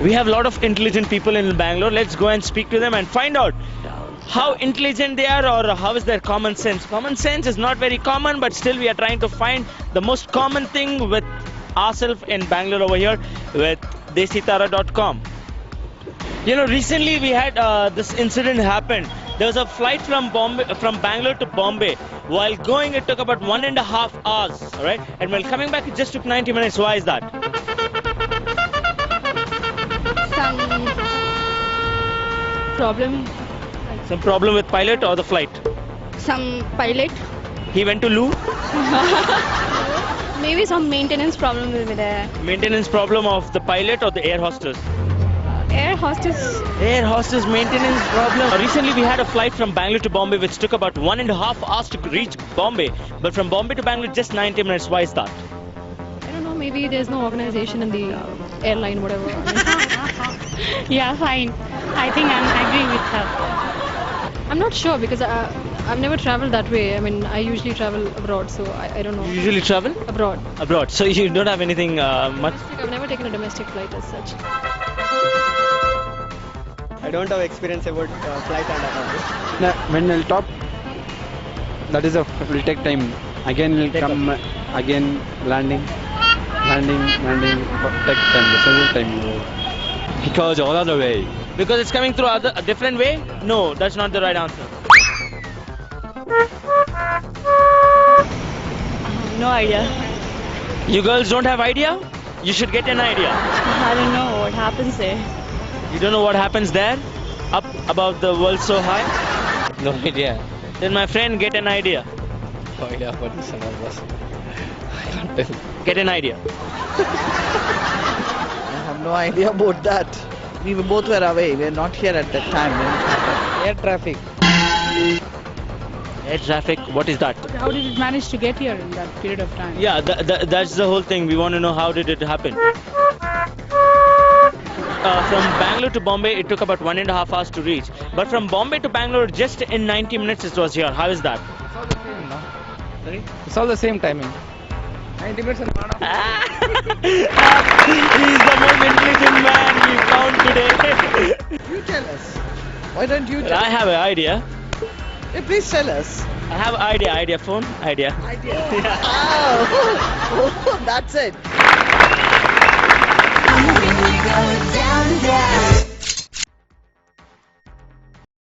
We have a lot of intelligent people in Bangalore. Let's go and speak to them and find out how intelligent they are or how is their common sense. Common sense is not very common, but still we are trying to find the most common thing with ourselves in Bangalore over here with desitara.com. You know, recently we had this incident happened. There was a flight from Bangalore to Bombay. While going, it took about 1.5 hours. All right, and while coming back, it just took 90 minutes. Why is that? Some problem, Some problem with pilot or the flight? some pilot, He went to loo. maybe some maintenance problem will be there. Maintenance problem of the pilot or the air hostess? Air hostess, Air hostess maintenance problem. Recently, we had a flight from Bangalore to Bombay, which took about 1.5 hours to reach Bombay. But from Bombay to Bangalore, just 90 minutes. Why is that? I don't know, maybe there's no organization in the airline, whatever. Yeah, fine. I think I'm agree with her. I'm not sure because I've never traveled that way. I mean, I usually travel abroad, so I don't know. You usually travel Abroad. abroad, so you don't have anything much. Like, I've never taken a domestic flight as such. I don't have experience about flight and all. No, when we'll top, that is a will take time. Again will Take come again landing, take time. The several time. Because all other way. Because it's coming through a different way? No, that's not the right answer. No idea. You girls don't have idea? You should get an idea. I don't know what happens there. You don't know what happens there? Up above the world so high? No idea. Then my friend, get an idea. No idea about this and all this. I can't tell. Get an idea. I have no idea about that. We both were away. We were not here at that time when it happened. Air traffic. Air traffic, what is that? How did it manage to get here in that period of time? Yeah, that's the whole thing. We want to know how did it happen. From Bangalore to Bombay, it took about 1.5 hours to reach. But from Bombay to Bangalore, just in 90 minutes it was here. How is that? It's all the same timing. 90 minutes and 1 hour. He's the most intelligent man we found today. You tell us. Why don't you tell I have an idea. Hey, please tell us. I have an idea. Phone? Idea. Idea. Oh, that's it. Down, down.